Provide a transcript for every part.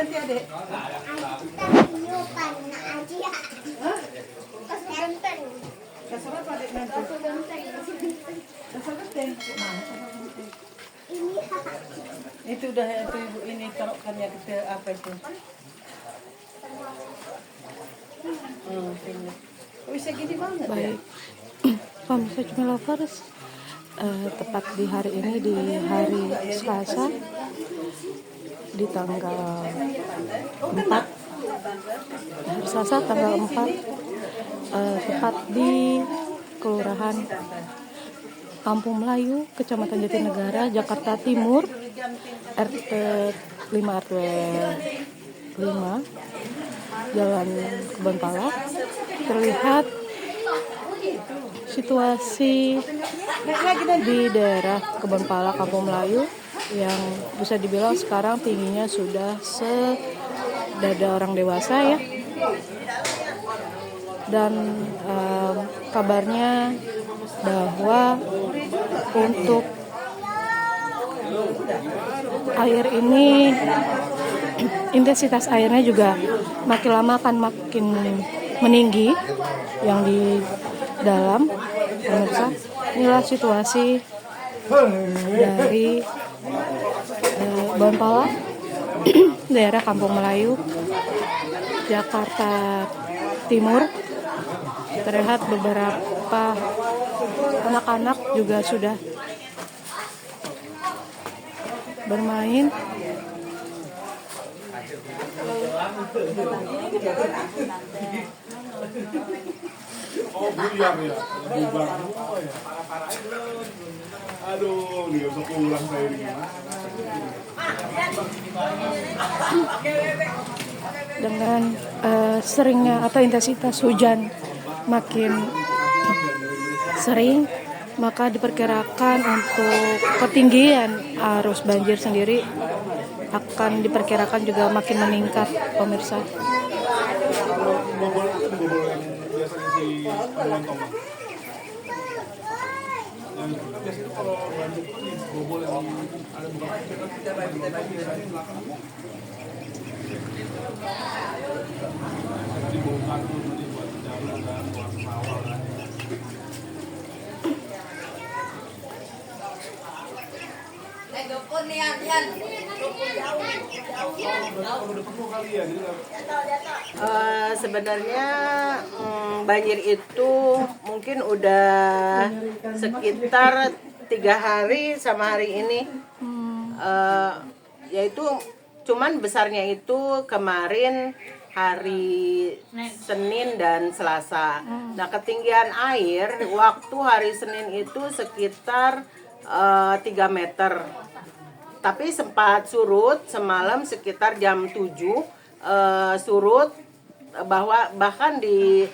nanti adek? Kasar apa adek nanti? Kasar genteng. Mana kasar genteng? Itu udah itu ibu ini taruhkannya ke apa itu? Oh, bisa gini banget. Baik, pemirsa Cumi Lovers, tepat di hari ini, di hari Selasa, di tanggal 4, hari Selasa tanggal 4, tepat di Kelurahan Kampung Melayu, Kecamatan Jatinegara, Jakarta Timur, RT 5 RW 5, Jalan Kebonpala. Terlihat situasi di daerah Kebonpala, Kampung Melayu, yang bisa dibilang sekarang tingginya sudah sedada orang dewasa ya. Dan kabarnya bahwa untuk air ini, intensitas airnya juga makin lama akan makin meninggi yang di dalam. Pemirsa, inilah situasi dari Bonpala, daerah Kampung Melayu, Jakarta Timur. Terlihat beberapa anak-anak juga sudah bermain. Oh, biliar ya. Aduh, dia bisa pulang saya ini. Dengan seringnya atau intensitas hujan makin sering, maka diperkirakan untuk ketinggian arus banjir sendiri akan diperkirakan juga makin meningkat, pemirsa. Bobol itu bobol yang biasanya si lontong. Yang biasanya kalau banjir itu bobol yang ada buka belakang. Dibongkar tuh nanti buat jalan dan buat sawah kan. Sebenarnya banjir itu mungkin udah sekitar 3 hari sama hari ini, yaitu cuman besarnya itu kemarin hari Senin dan Selasa. Nah, ketinggian air waktu hari Senin itu sekitar 3 meter. Tapi sempat surut semalam sekitar jam 7, surut bahkan di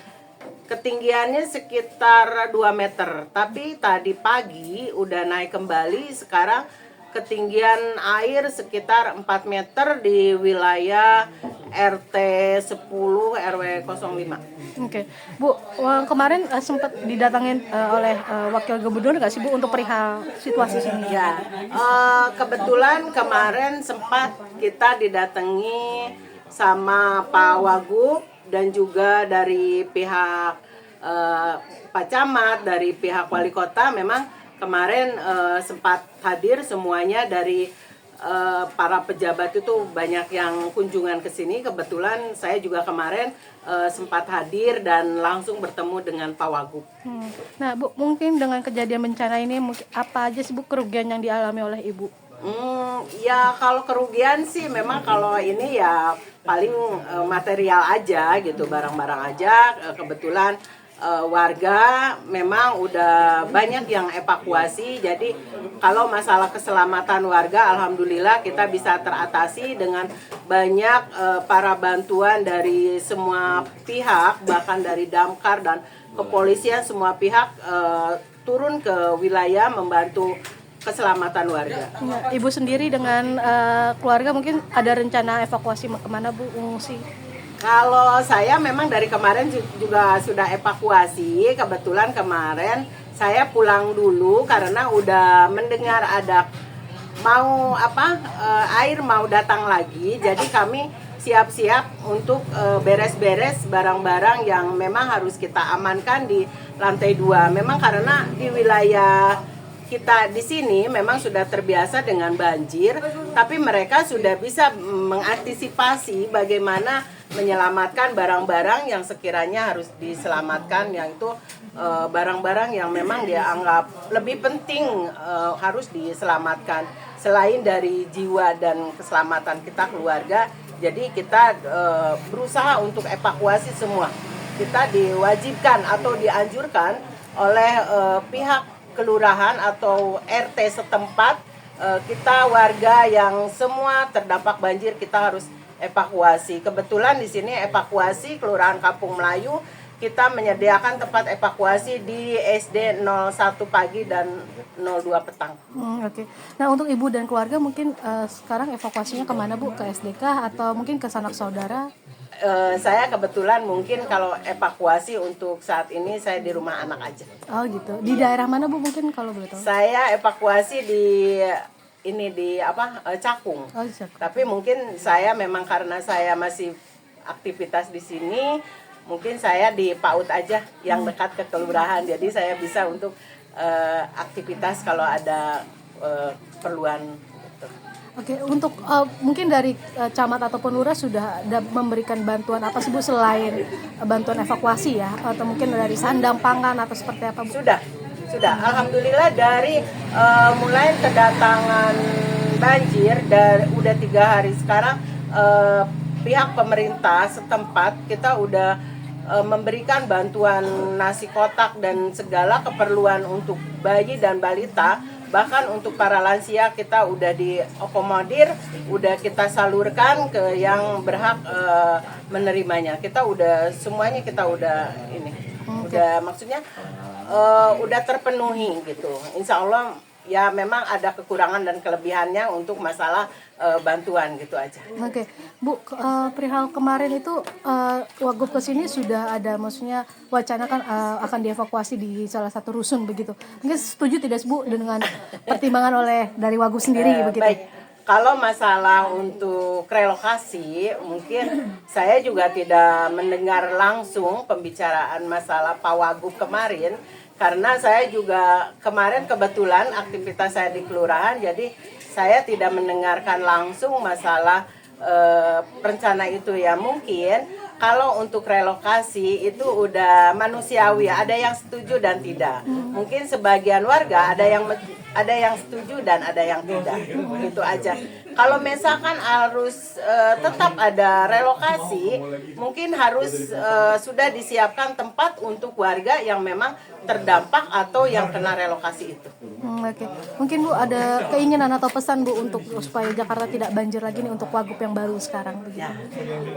ketinggiannya sekitar 2 meter. Tapi tadi pagi udah naik kembali, sekarang ketinggian air sekitar 4 meter di wilayah RT 10 RW 05. Oke, Bu, kemarin sempat didatangin oleh Wakil Gubernur nggak sih Bu untuk perihal situasi sini? Ya, kebetulan kemarin sempat kita didatangi sama Pak Wagub dan juga dari pihak Pak Camat, dari pihak Wali Kota. Memang kemarin sempat hadir semuanya dari para pejabat itu banyak yang kunjungan ke sini. Kebetulan saya juga kemarin sempat hadir dan langsung bertemu dengan Pak Wagub. Nah, Bu, mungkin dengan kejadian bencana ini apa aja sih Bu kerugian yang dialami oleh Ibu? Ya kalau kerugian sih memang kalau ini ya paling material aja gitu, barang-barang aja. Kebetulan warga memang udah banyak yang evakuasi, jadi kalau masalah keselamatan warga alhamdulillah kita bisa teratasi dengan banyak para bantuan dari semua pihak, bahkan dari Damkar dan kepolisian. Semua pihak turun ke wilayah membantu keselamatan warga. Ya, Ibu sendiri dengan keluarga mungkin ada rencana evakuasi kemana Bu, mengungsi? Kalau saya memang dari kemarin juga sudah evakuasi. Kebetulan kemarin saya pulang dulu karena udah mendengar ada mau air mau datang lagi, jadi kami siap-siap untuk beres-beres barang-barang yang memang harus kita amankan di lantai 2. Memang karena di wilayah kita di sini memang sudah terbiasa dengan banjir, tapi mereka sudah bisa mengantisipasi bagaimana menyelamatkan barang-barang yang sekiranya harus diselamatkan, yang itu barang-barang yang memang dia anggap lebih penting harus diselamatkan selain dari jiwa dan keselamatan kita keluarga. Jadi kita berusaha untuk evakuasi semua. Kita diwajibkan atau dianjurkan oleh pihak kelurahan atau RT setempat, kita warga yang semua terdampak banjir kita harus evakuasi. Kebetulan di sini evakuasi Kelurahan Kampung Melayu, kita menyediakan tempat evakuasi di SD 01 pagi dan 02 petang. Oke. Nah, untuk ibu dan keluarga mungkin sekarang evakuasinya kemana Bu? Ke SDK atau mungkin ke sanak saudara? Saya kebetulan mungkin kalau evakuasi untuk saat ini saya di rumah anak aja. Oh gitu. Di daerah mana Bu mungkin kalau boleh tahu? Saya evakuasi di Cakung. Oh, Cakung. Tapi mungkin saya memang karena saya masih aktivitas di sini, mungkin saya di PAUD aja yang dekat ke kelurahan. Jadi saya bisa untuk aktivitas kalau ada perluan. Oke, untuk mungkin dari camat ataupun lurah sudah ada memberikan bantuan apa sih Bu selain bantuan evakuasi ya, atau mungkin dari sandang pangan atau seperti apa Bu? Sudah. Alhamdulillah dari mulai kedatangan banjir dari udah 3 hari sekarang, pihak pemerintah setempat kita udah memberikan bantuan nasi kotak dan segala keperluan untuk bayi dan balita. Bahkan untuk para lansia kita udah diakomodir, udah kita salurkan ke yang berhak menerimanya. Kita udah semuanya kita udah ini, udah maksudnya udah terpenuhi gitu. Insya Allah ya memang ada kekurangan dan kelebihannya untuk masalah bantuan gitu aja. Oke, Bu, perihal kemarin itu Wagub kesini sudah ada, maksudnya wacana kan akan dievakuasi di salah satu rusun begitu. Mungkin setuju tidak Bu dengan pertimbangan oleh dari Wagub sendiri begitu? Baik, kalau masalah untuk relokasi, mungkin saya juga tidak mendengar langsung pembicaraan masalah Pak Wagub kemarin. Karena saya juga kemarin kebetulan aktivitas saya di kelurahan, jadi saya tidak mendengarkan langsung masalah rencana itu ya. Mungkin kalau untuk relokasi itu udah manusiawi, ada yang setuju dan tidak. Mungkin sebagian warga ada yang setuju dan ada yang tidak. Itu aja. Kalau misalkan harus tetap ada relokasi, mungkin harus sudah disiapkan tempat untuk warga yang memang terdampak atau yang kena relokasi itu. Oke. Mungkin Bu ada keinginan atau pesan Bu untuk supaya Jakarta tidak banjir lagi nih untuk Wagub yang baru sekarang begitu? Ya.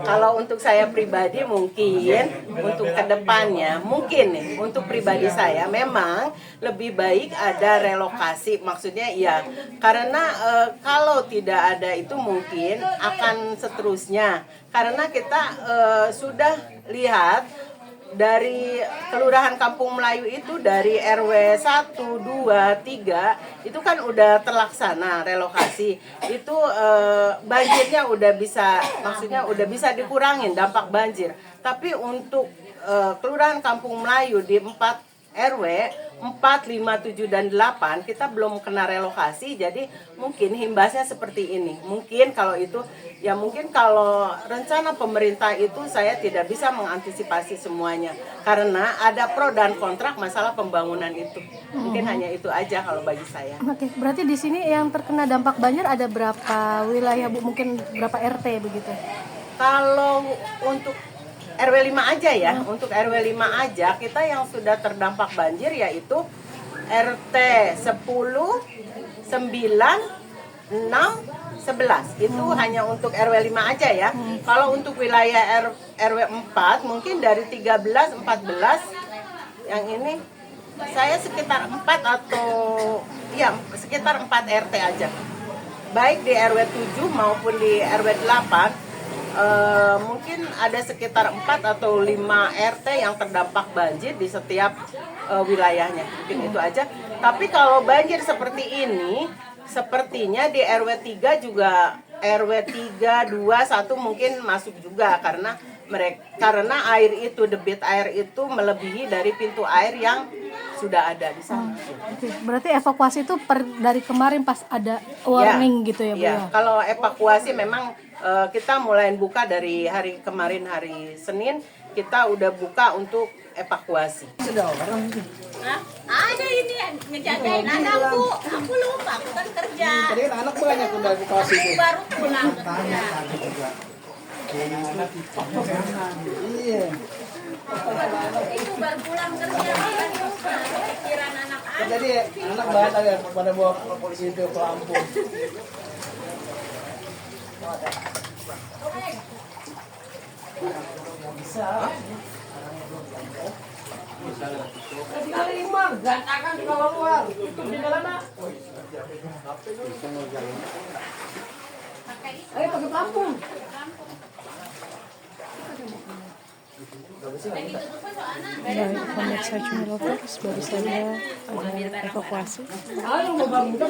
Kalau untuk saya pribadi mungkin untuk kedepannya mungkin nih untuk pribadi saya memang lebih baik ada relokasi, maksudnya ya karena kalau tidak ada itu mungkin akan seterusnya, karena kita sudah lihat dari Kelurahan Kampung Melayu itu dari RW 1, 2, 3 itu kan udah terlaksana relokasi. Itu banjirnya udah bisa, maksudnya udah bisa dikurangin dampak banjir. Tapi untuk Kelurahan Kampung Melayu di 4 RW 4, 5, 7, dan 8 kita belum kena relokasi, jadi mungkin himbasnya seperti ini. Mungkin kalau itu, ya mungkin kalau rencana pemerintah itu saya tidak bisa mengantisipasi semuanya. Karena ada pro dan kontra masalah pembangunan itu. Mungkin hanya itu aja kalau bagi saya. Oke, berarti di sini yang terkena dampak banjir ada berapa wilayah Bu? Mungkin berapa RT begitu? Kalau untuk RW 5 aja ya, untuk RW 5 aja kita yang sudah terdampak banjir yaitu RT 10, 9, 6, 11. Itu hanya untuk RW 5 aja ya. Kalau untuk wilayah RW 4 mungkin dari 13, 14 yang ini saya sekitar 4 atau ya sekitar 4 RT aja. Baik di RW 7 maupun di RW 8. Mungkin ada sekitar 4 atau 5 RT yang terdampak banjir di setiap wilayahnya. Mungkin itu aja. Tapi kalau banjir seperti ini, sepertinya di RW 3 juga RW 3, 2, 1 mungkin masuk juga karena air itu, debit air itu melebihi dari pintu air yang sudah ada di sana. Oke, berarti evakuasi itu dari kemarin pas ada warning gitu ya Bu? Ya, kalau evakuasi memang kita mulai buka dari hari kemarin, hari Senin kita udah buka untuk evakuasi. Ada ini ngejagain anakku, aku lupa, aku kan kerja. Tadi kan anak banyak udah evakuasi Aku itu. baru pulang kerja. Iya. Itu baru pulang kerja, kan lupa. Pikiran anak-anak. Jadi anak banyak ada pada bawa polisi itu ke Lampung. Baik, pemirsa Cumilovers, baru saja ada evakuasi.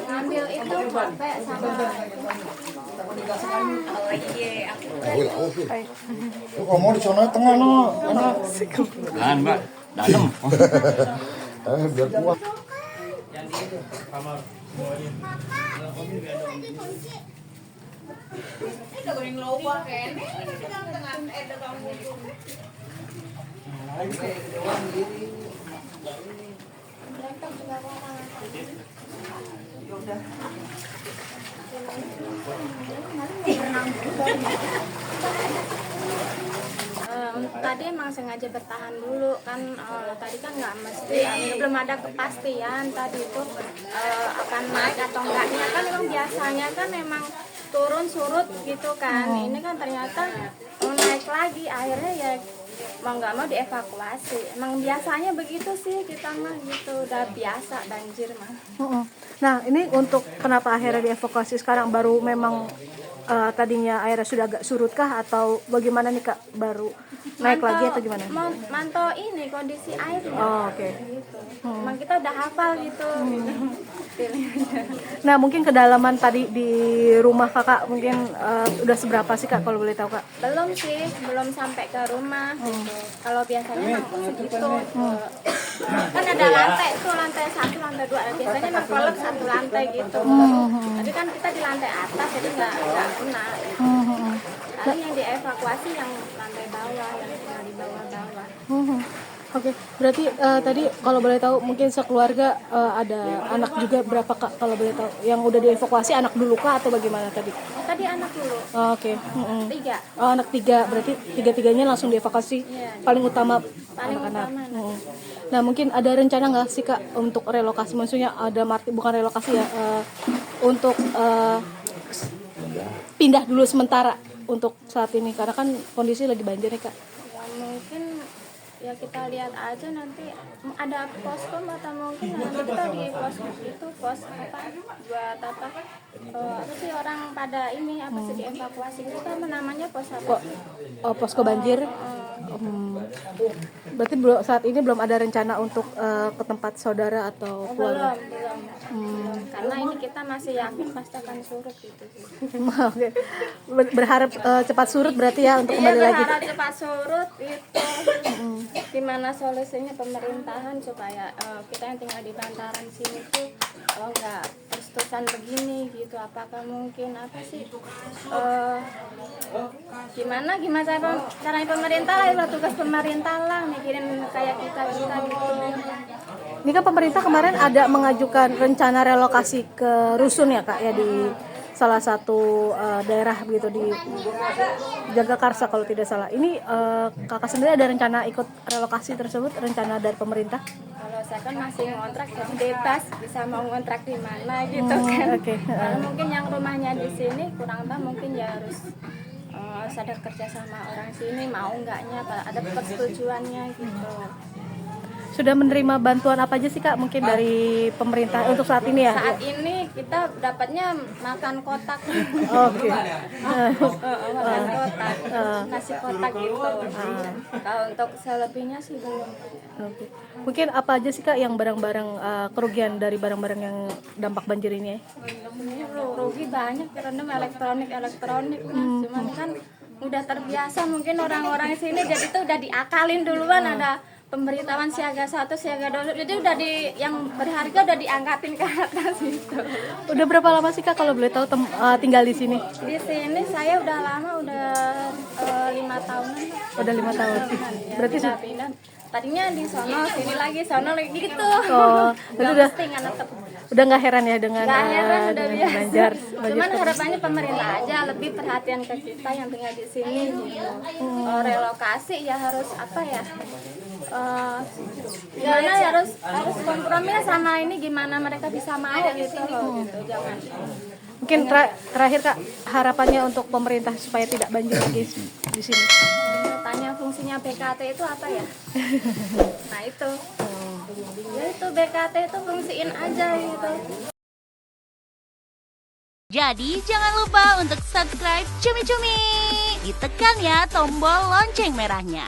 Ambil itu sampai sama. Oh iya, aku Baik. Lu ngomong di sana tengah no, enak. Kan Mbak, dalam. Biar kuat. tadi emang sengaja bertahan dulu kan, tadi kan nggak mesti, belum ada kepastian tadi itu akan naik atau enggaknya kan. Memang biasanya kan memang turun surut gitu kan, ini kan ternyata naik lagi, akhirnya ya mau nggak mau dievakuasi. Emang biasanya begitu sih kita mah gitu, udah biasa banjir mah. Nah, ini untuk kenapa akhirnya dievakuasi sekarang, baru memang tadinya airnya sudah agak surut kah atau bagaimana nih Kak, baru naik lagi atau gimana? Mantau ini kondisi airnya. Oh, oke. Gitu. Emang kita udah hafal gitu. Nah, mungkin kedalaman tadi di rumah Kakak mungkin udah seberapa sih Kak, kalau boleh tahu Kak? Belum sih, belum sampai ke rumah gitu. Kalau biasanya emang segitu. Kan ada lantai tuh, lantai 1, lantai 2. Biasanya emang kolek 1 lantai gitu. Tapi kan kita di lantai atas jadi nggak kena. Paling yang dievakuasi yang lantai bawah, yang tinggal di bawah-bawah. Oke, berarti tadi kalau boleh tahu mungkin sekeluarga ada anak juga berapa Kak, kalau boleh tahu? Yang udah dievakuasi anak dulu kah atau bagaimana tadi? Tadi anak dulu. Oh, oke. 3. Oh, anak 3, berarti 3-tiganya langsung dievakuasi. Iya. Paling utama Paling anak-anak. utama. Nah, mungkin ada rencana nggak sih Kak untuk relokasi? Maksudnya ada bukan relokasi ya, untuk pindah dulu sementara untuk saat ini, karena kan kondisi lagi banjir nih Kak. Ya mungkin ya kita lihat aja nanti ada poskom atau mungkin nanti kita di pos itu pos apa buat apa sih orang pada ini apa sih dievakuasi itu kan namanya pos apa? Posko banjir. Berarti saat ini belum ada rencana untuk ke tempat saudara atau keluarga. Belum. Karena ini kita masih yakin pasti akan surut gitu sih. Oke. Berharap cepat surut berarti ya untuk kembali lagi. Berharap cepat surut itu. Gimana solusinya pemerintahan supaya kita yang tinggal di bantaran sini tuh nggak terus-terusan begini gitu. Apakah mungkin apa sih gimana cara pemerintah lah, itu tugas pemerintah lah mikirin kayak kita gitu. Ini kan pemerintah kemarin ada mengajukan rencana relokasi ke rusun ya Kak ya, di salah satu daerah begitu di Jagakarsa kalau tidak salah. Ini Kakak sendiri ada rencana ikut relokasi tersebut, rencana dari pemerintah? Kalau saya kan masih ngontrak jadi bebas, bisa mau ngontrak di mana gitu kan. Oke. Kalau mungkin yang rumahnya di sini kurang tahu, mungkin ya harus sadar kerja sama orang sini mau enggaknya, ada persetujuannya gitu. Sudah menerima bantuan apa aja sih Kak mungkin dari pemerintah untuk saat ini ya? Saat ini kita dapatnya makan kotak. Oke. Makan kotak, nasi kotak gitu. Kalau untuk selebihnya sih belum. Oke. Mungkin apa aja sih Kak yang barang-barang kerugian dari barang-barang yang dampak banjir ini ya? Rugi banyak karena elektronik. Cuman kan udah terbiasa mungkin orang-orang sini jadi tuh udah diakalin duluan ada pemberitahuan siaga 1, siaga 2, jadi udah yang berharga udah diangkatin ke atas gitu. Udah berapa lama sih Kak kalau boleh tahu tinggal di sini? Di sini saya udah lama, udah 5 tahunan. Udah 5 tahun. Berarti pindah. Tadinya di sono, sini lagi, sono lagi gitu. Oh, Nggak udah mesti, nggak netep. udah nggak heran ya dengan Nggak heran, udah dengan biasa. banjir. Cuman harapannya pemerintah aja lebih perhatian ke kita yang tinggal di sini gitu. Relokasi ya harus apa ya? Gimana ya, harus kompromi sama ini, gimana mereka bisa mau gitu loh gitu. Jangan. Mungkin terakhir Kak, harapannya untuk pemerintah supaya tidak banjir lagi di sini. Tanya fungsinya BKT itu apa ya? Nah itu. Ya itu BKT itu fungsiin aja gitu. Jadi jangan lupa untuk subscribe Cumi Cumi. Ditekan ya tombol lonceng merahnya.